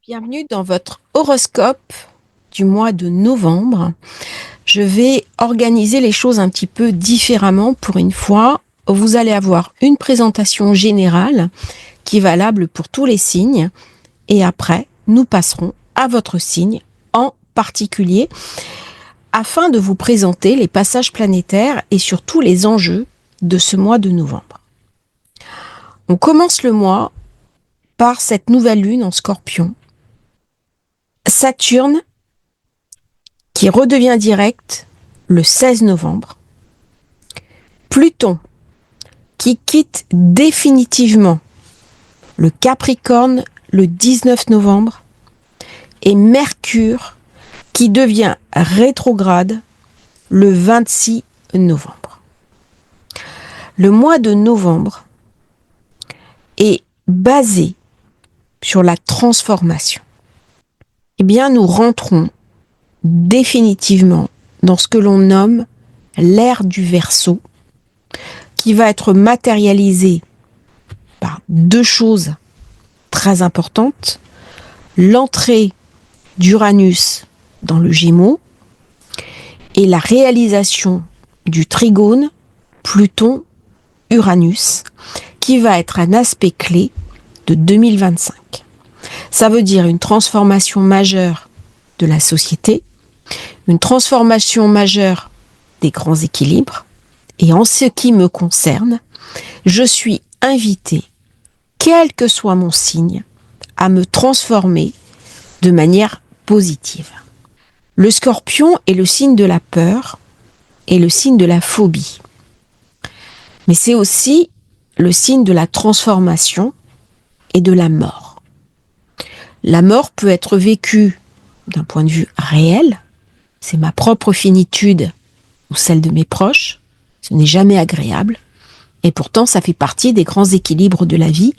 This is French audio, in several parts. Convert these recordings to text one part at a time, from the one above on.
Bienvenue dans votre horoscope du mois de novembre. Je vais organiser les choses un petit peu différemment pour une fois. Vous allez avoir une présentation générale qui est valable pour tous les signes et après, nous passerons à votre signe en particulier afin de vous présenter les passages planétaires et surtout les enjeux de ce mois de novembre. On commence le mois par cette nouvelle lune en Scorpion. Saturne qui redevient direct le 16 novembre. Pluton qui quitte définitivement le Capricorne le 19 novembre. Et Mercure qui devient rétrograde le 26 novembre. Le mois de novembre est basé sur la transformation. Eh bien, nous rentrons définitivement dans ce que l'on nomme l'ère du Verseau, qui va être matérialisée par deux choses très importantes. L'entrée d'Uranus dans le Gémeaux et la réalisation du trigone Pluton-Uranus, qui va être un aspect clé de 2025. Ça veut dire une transformation majeure de la société, une transformation majeure des grands équilibres, et en ce qui me concerne, je suis invitée, quel que soit mon signe, à me transformer de manière positive. Le Scorpion est le signe de la peur et le signe de la phobie. Mais c'est aussi le signe de la transformation et de la mort. La mort peut être vécue d'un point de vue réel, c'est ma propre finitude ou celle de mes proches, ce n'est jamais agréable, et pourtant ça fait partie des grands équilibres de la vie,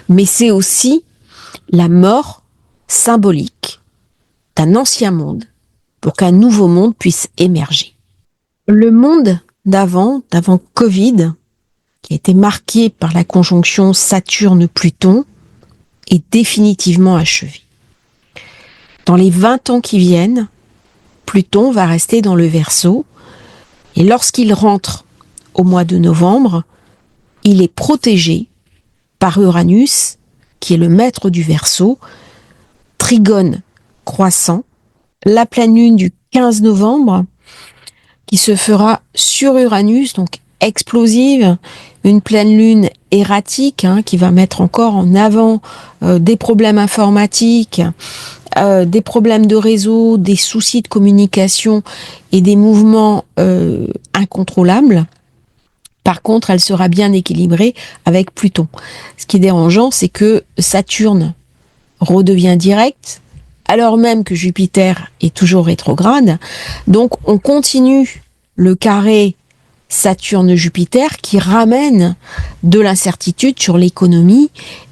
mais c'est aussi la mort symbolique d'un ancien monde pour qu'un nouveau monde puisse émerger. Le monde d'avant Covid, qui a été marqué par la conjonction Saturne-Pluton, est définitivement achevé. Dans les 20 ans qui viennent, Pluton va rester dans le Verseau, et lorsqu'il rentre au mois de novembre, il est protégé par Uranus, qui est le maître du Verseau, trigone croissant, la pleine lune du 15 novembre, qui se fera sur Uranus, donc explosive, une pleine lune erratique, qui va mettre encore en avant des problèmes informatiques, des problèmes de réseau, des soucis de communication et des mouvements incontrôlables. Par contre, elle sera bien équilibrée avec Pluton. Ce qui est dérangeant, c'est que Saturne redevient direct, alors même que Jupiter est toujours rétrograde. Donc, on continue le carré Saturne-Jupiter qui ramène de l'incertitude sur l'économie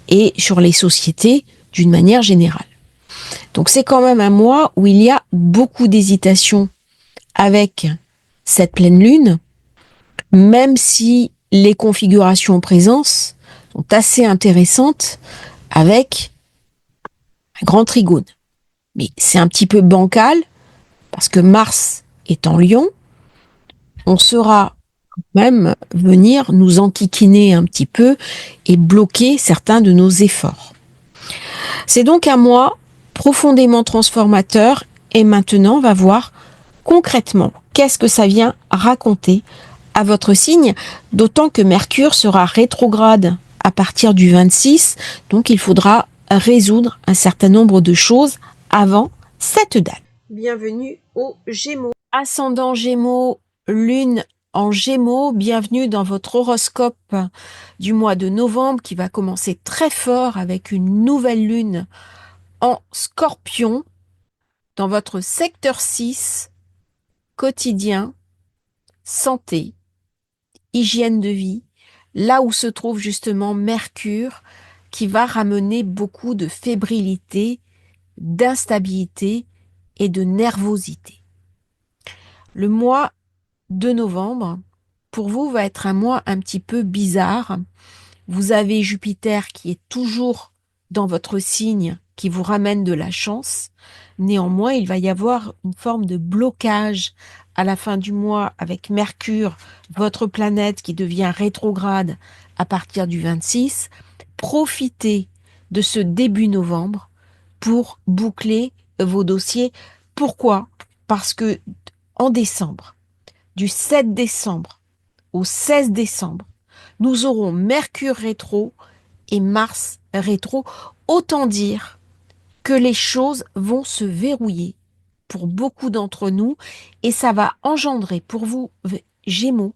et sur les sociétés d'une manière générale. Donc, c'est quand même un mois où il y a beaucoup d'hésitation avec cette pleine lune, même si les configurations en présence sont assez intéressantes avec un grand trigone. Mais c'est un petit peu bancal, parce que Mars est en Lion, on saura même venir nous enquiquiner un petit peu et bloquer certains de nos efforts. C'est donc un mois profondément transformateur, et maintenant on va voir concrètement qu'est-ce que ça vient raconter à votre signe, d'autant que Mercure sera rétrograde à partir du 26, donc il faudra résoudre un certain nombre de choses avant cette date. Bienvenue aux Gémeaux. Ascendant Gémeaux, lune en Gémeaux, bienvenue dans votre horoscope du mois de novembre qui va commencer très fort avec une nouvelle lune en Scorpion dans votre secteur 6, quotidien, santé, hygiène de vie, là où se trouve justement Mercure qui va ramener beaucoup de fébrilité, d'instabilité et de nervosité. Le mois de novembre, pour vous, va être un mois un petit peu bizarre. Vous avez Jupiter qui est toujours dans votre signe qui vous ramène de la chance. Néanmoins, il va y avoir une forme de blocage à la fin du mois avec Mercure, votre planète qui devient rétrograde à partir du 26. Profitez de ce début novembre pour boucler vos dossiers. Pourquoi? Parce que en décembre, du 7 décembre au 16 décembre, nous aurons Mercure rétro et Mars rétro. Autant dire que les choses vont se verrouiller pour beaucoup d'entre nous et ça va engendrer pour vous, Gémeaux,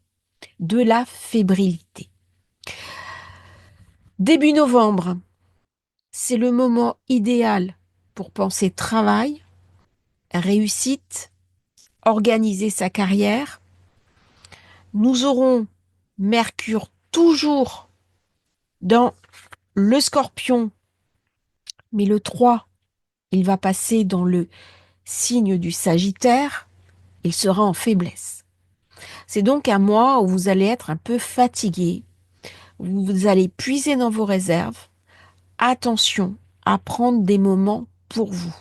de la fébrilité. Début novembre, c'est le moment idéal pour penser travail, réussite, organiser sa carrière. Nous aurons Mercure toujours dans le Scorpion, mais le 3, il va passer dans le signe du Sagittaire, il sera en faiblesse. C'est donc un mois où vous allez être un peu fatigué, vous allez puiser dans vos réserves. Attention à prendre des moments pour vous.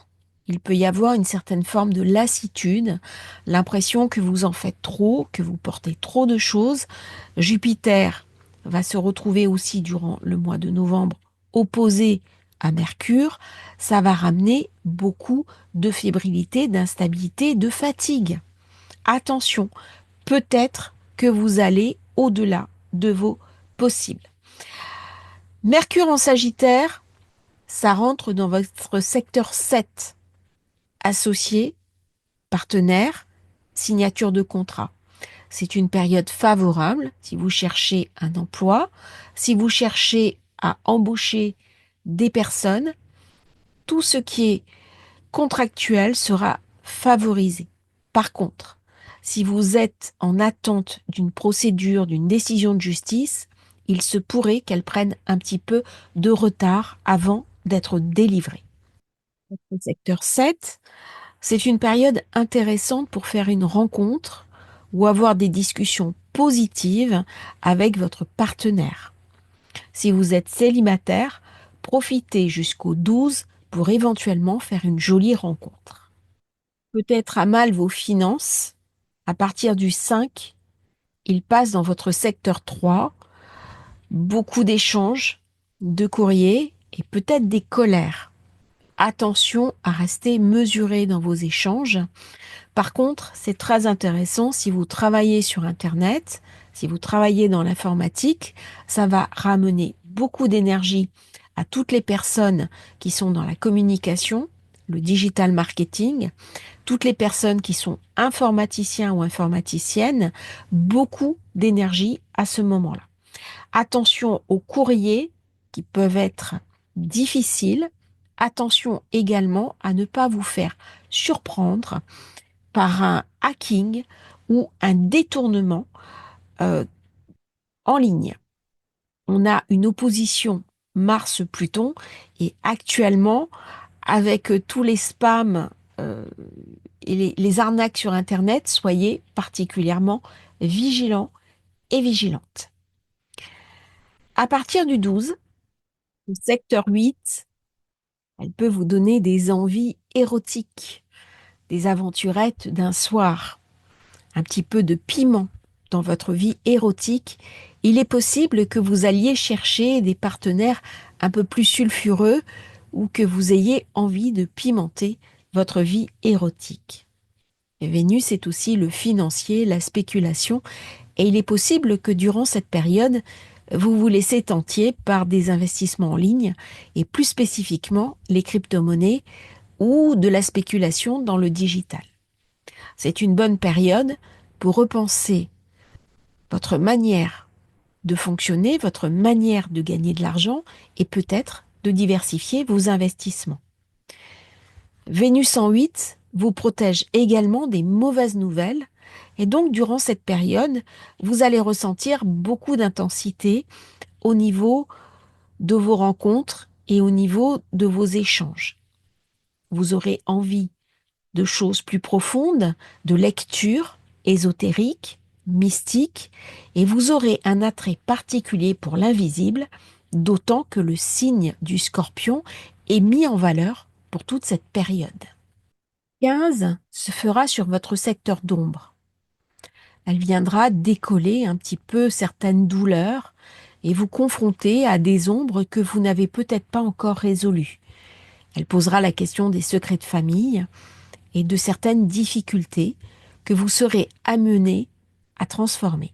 Il peut y avoir une certaine forme de lassitude, l'impression que vous en faites trop, que vous portez trop de choses. Jupiter va se retrouver aussi durant le mois de novembre opposé à Mercure. Ça va ramener beaucoup de fébrilité, d'instabilité, de fatigue. Attention, peut-être que vous allez au-delà de vos possibles. Mercure en Sagittaire, ça rentre dans votre secteur 7, associé, partenaire, signature de contrat. C'est une période favorable si vous cherchez un emploi, si vous cherchez à embaucher des personnes, tout ce qui est contractuel sera favorisé. Par contre, si vous êtes en attente d'une procédure, d'une décision de justice, il se pourrait qu'elle prenne un petit peu de retard avant d'être délivrée. Le secteur 7, c'est une période intéressante pour faire une rencontre ou avoir des discussions positives avec votre partenaire. Si vous êtes célibataire, profitez jusqu'au 12 pour éventuellement faire une jolie rencontre. Peut-être à mal vos finances. À partir du 5, il passe dans votre secteur 3. Beaucoup d'échanges, de courriers et peut-être des colères. Attention à rester mesuré dans vos échanges. Par contre, c'est très intéressant si vous travaillez sur Internet, si vous travaillez dans l'informatique, ça va ramener beaucoup d'énergie à toutes les personnes qui sont dans la communication, le digital marketing, toutes les personnes qui sont informaticiens ou informaticiennes, beaucoup d'énergie à ce moment-là. Attention aux courriers qui peuvent être difficiles. Attention également à ne pas vous faire surprendre par un hacking ou un détournement euh, en ligne. On a une opposition Mars-Pluton et actuellement, avec tous les spams et les arnaques sur Internet, soyez particulièrement vigilants et vigilantes. À partir du 12, le secteur 8, elle peut vous donner des envies érotiques, des aventurettes d'un soir, un petit peu de piment dans votre vie érotique. Il est possible que vous alliez chercher des partenaires un peu plus sulfureux ou que vous ayez envie de pimenter votre vie érotique. Vénus est aussi le financier, la spéculation, et il est possible que durant cette période, vous vous laissez tenter par des investissements en ligne et plus spécifiquement les crypto-monnaies ou de la spéculation dans le digital. C'est une bonne période pour repenser votre manière de fonctionner, votre manière de gagner de l'argent et peut-être de diversifier vos investissements. Vénus en 8 vous protège également des mauvaises nouvelles et donc durant cette période, vous allez ressentir beaucoup d'intensité au niveau de vos rencontres et au niveau de vos échanges. Vous aurez envie de choses plus profondes, de lectures ésotériques, mystiques, et vous aurez un attrait particulier pour l'invisible, d'autant que le signe du Scorpion est mis en valeur pour toute cette période. 15 se fera sur votre secteur d'ombre. Elle viendra décoller un petit peu certaines douleurs et vous confronter à des ombres que vous n'avez peut-être pas encore résolues. Elle posera la question des secrets de famille et de certaines difficultés que vous serez amené à transformer.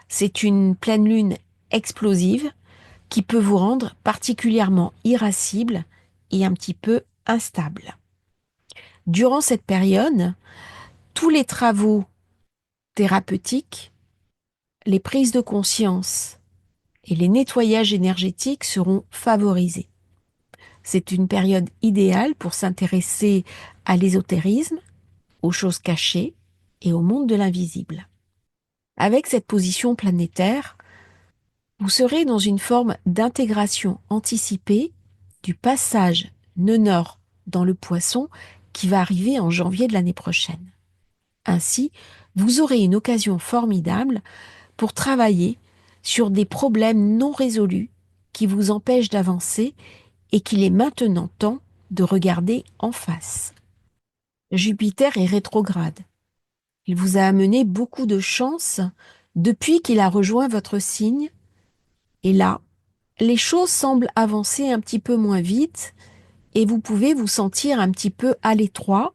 C'est une pleine lune explosive qui peut vous rendre particulièrement irascible et un petit peu instable. Durant cette période, tous les travaux thérapeutiques, les prises de conscience et les nettoyages énergétiques seront favorisés. C'est une période idéale pour s'intéresser à l'ésotérisme, aux choses cachées et au monde de l'invisible. Avec cette position planétaire, vous serez dans une forme d'intégration anticipée du passage nœud nord dans le Poisson qui va arriver en janvier de l'année prochaine. Ainsi, vous aurez une occasion formidable pour travailler sur des problèmes non résolus qui vous empêchent d'avancer et qu'il est maintenant temps de regarder en face. Jupiter est rétrograde. Il vous a amené beaucoup de chance depuis qu'il a rejoint votre signe. Et là, les choses semblent avancer un petit peu moins vite et vous pouvez vous sentir un petit peu à l'étroit,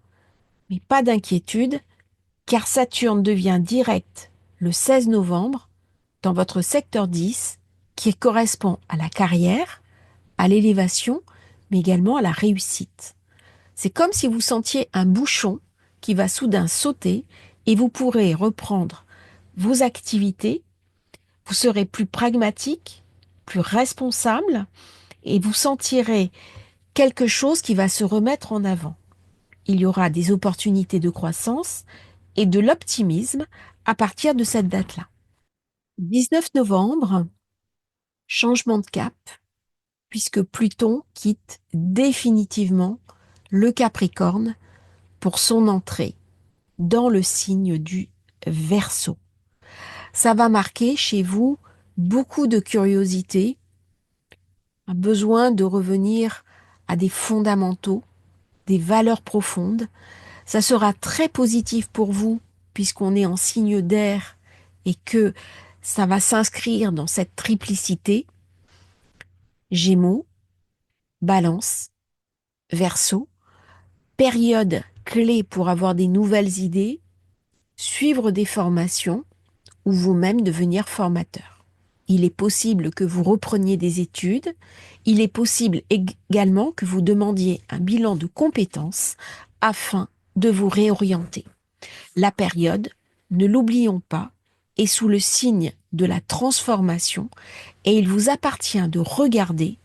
mais pas d'inquiétude, car Saturne devient direct le 16 novembre dans votre secteur 10, qui correspond à la carrière, à l'élévation, mais également à la réussite. C'est comme si vous sentiez un bouchon qui va soudain sauter et vous pourrez reprendre vos activités, vous serez plus pragmatique, plus responsable et vous sentirez quelque chose qui va se remettre en avant. Il y aura des opportunités de croissance et de l'optimisme à partir de cette date-là. 19 novembre, changement de cap, puisque Pluton quitte définitivement le Capricorne pour son entrée dans le signe du Verseau. Ça va marquer chez vous beaucoup de curiosité, un besoin de revenir à des fondamentaux, des valeurs profondes. Ça sera très positif pour vous puisqu'on est en signe d'air et que ça va s'inscrire dans cette triplicité. Gémeaux, Balance, Verseau, période clé pour avoir des nouvelles idées, suivre des formations ou vous-même devenir formateur. Il est possible que vous repreniez des études, il est possible également que vous demandiez un bilan de compétences afin de vous réorienter. La période, ne l'oublions pas, est sous le signe de la transformation et il vous appartient de regarder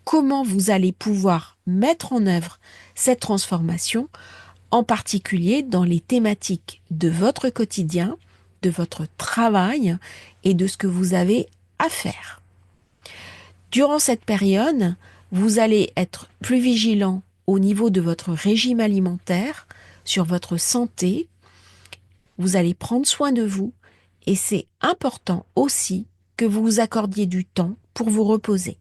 comment vous allez pouvoir mettre en œuvre cette transformation, en particulier dans les thématiques de votre quotidien, de votre travail et de ce que vous avez à faire. Durant cette période, vous allez être plus vigilant au niveau de votre régime alimentaire, sur votre santé. Vous allez prendre soin de vous et c'est important aussi que vous vous accordiez du temps pour vous reposer.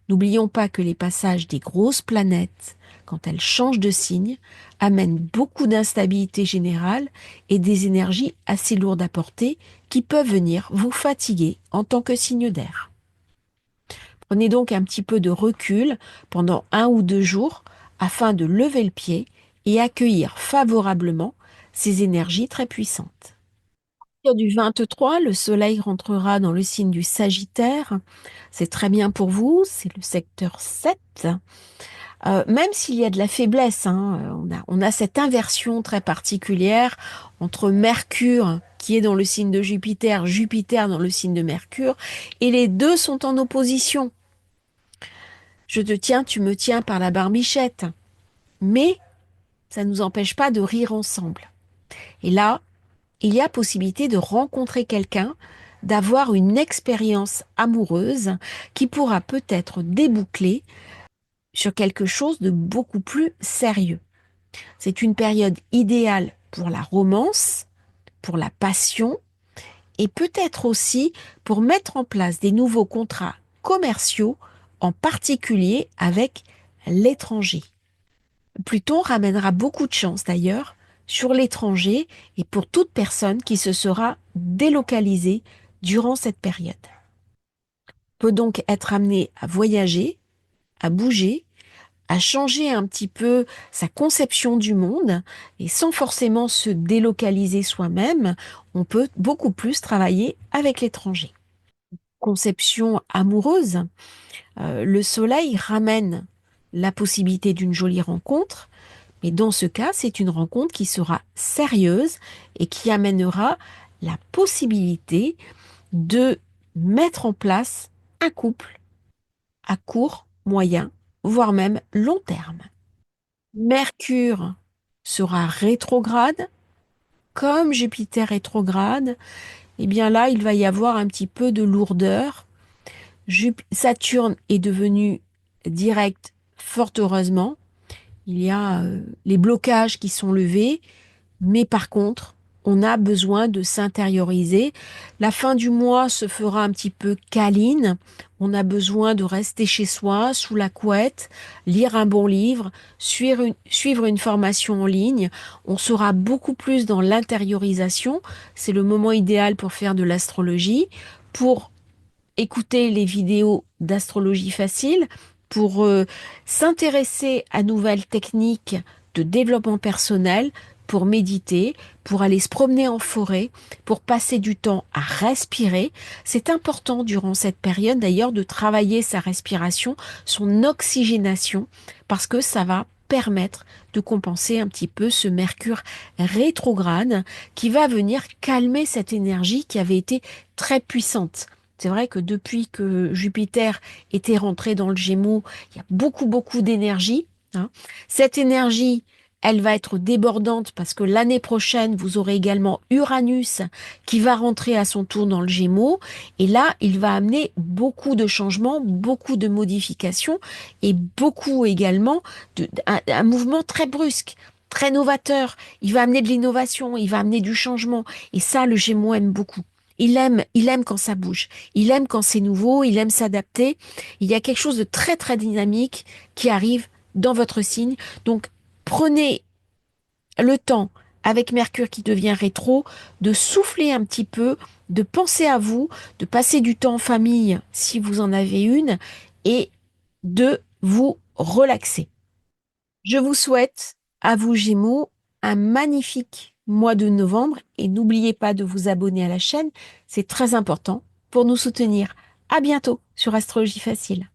N'oublions pas que les passages des grosses planètes, quand elles changent de signe, amènent beaucoup d'instabilité générale et des énergies assez lourdes à porter qui peuvent venir vous fatiguer en tant que signe d'air. Prenez donc un petit peu de recul pendant 1 ou 2 jours afin de lever le pied et accueillir favorablement ces énergies très puissantes. À partir du 23, le soleil rentrera dans le signe du Sagittaire. C'est très bien pour vous, c'est le secteur 7. Même s'il y a de la faiblesse, on a cette inversion très particulière entre Mercure, qui est dans le signe de Jupiter, Jupiter dans le signe de Mercure, et les deux sont en opposition. Je te tiens, tu me tiens par la barbichette. Mais ça ne nous empêche pas de rire ensemble. Et là, il y a possibilité de rencontrer quelqu'un, d'avoir une expérience amoureuse qui pourra peut-être déboucler sur quelque chose de beaucoup plus sérieux. C'est une période idéale pour la romance, pour la passion et peut-être aussi pour mettre en place des nouveaux contrats commerciaux en particulier avec l'étranger. Pluton ramènera beaucoup de chance d'ailleurs sur l'étranger et pour toute personne qui se sera délocalisée durant cette période. Peut donc être amené à voyager, à bouger, à changer un petit peu sa conception du monde et sans forcément se délocaliser soi-même, on peut beaucoup plus travailler avec l'étranger. Conception amoureuse, le soleil ramène la possibilité d'une jolie rencontre, mais dans ce cas, c'est une rencontre qui sera sérieuse et qui amènera la possibilité de mettre en place un couple à court, moyen, voire même long terme. Mercure sera rétrograde, comme Jupiter rétrograde, et bien là, il va y avoir un petit peu de lourdeur. Saturne est devenu direct, fort heureusement. Il y a les blocages qui sont levés, mais par contre, on a besoin de s'intérioriser. La fin du mois se fera un petit peu câline. On a besoin de rester chez soi, sous la couette, lire un bon livre, suivre une formation en ligne. On sera beaucoup plus dans l'intériorisation. C'est le moment idéal pour faire de l'astrologie, pour écouter les vidéos d'astrologie facile, pour s'intéresser à nouvelles techniques de développement personnel, pour méditer, pour aller se promener en forêt, pour passer du temps à respirer. C'est important durant cette période d'ailleurs de travailler sa respiration, son oxygénation, parce que ça va permettre de compenser un petit peu ce Mercure rétrograde qui va venir calmer cette énergie qui avait été très puissante. C'est vrai que depuis que Jupiter était rentré dans le Gémeaux, il y a beaucoup d'énergie, hein. Cette énergie, elle va être débordante parce que l'année prochaine, vous aurez également Uranus qui va rentrer à son tour dans le Gémeaux. Et là, il va amener beaucoup de changements, beaucoup de modifications et beaucoup également un mouvement très brusque, très novateur. Il va amener de l'innovation, il va amener du changement. Et ça, le Gémeaux aime beaucoup. Il aime quand ça bouge. Il aime quand c'est nouveau. Il aime s'adapter. Il y a quelque chose de très dynamique qui arrive dans votre signe. Donc, prenez le temps, avec Mercure qui devient rétro, de souffler un petit peu, de penser à vous, de passer du temps en famille si vous en avez une, et de vous relaxer. Je vous souhaite, à vous Gémeaux, un magnifique mois de novembre et n'oubliez pas de vous abonner à la chaîne, c'est très important pour nous soutenir. À bientôt sur Astrologie Facile.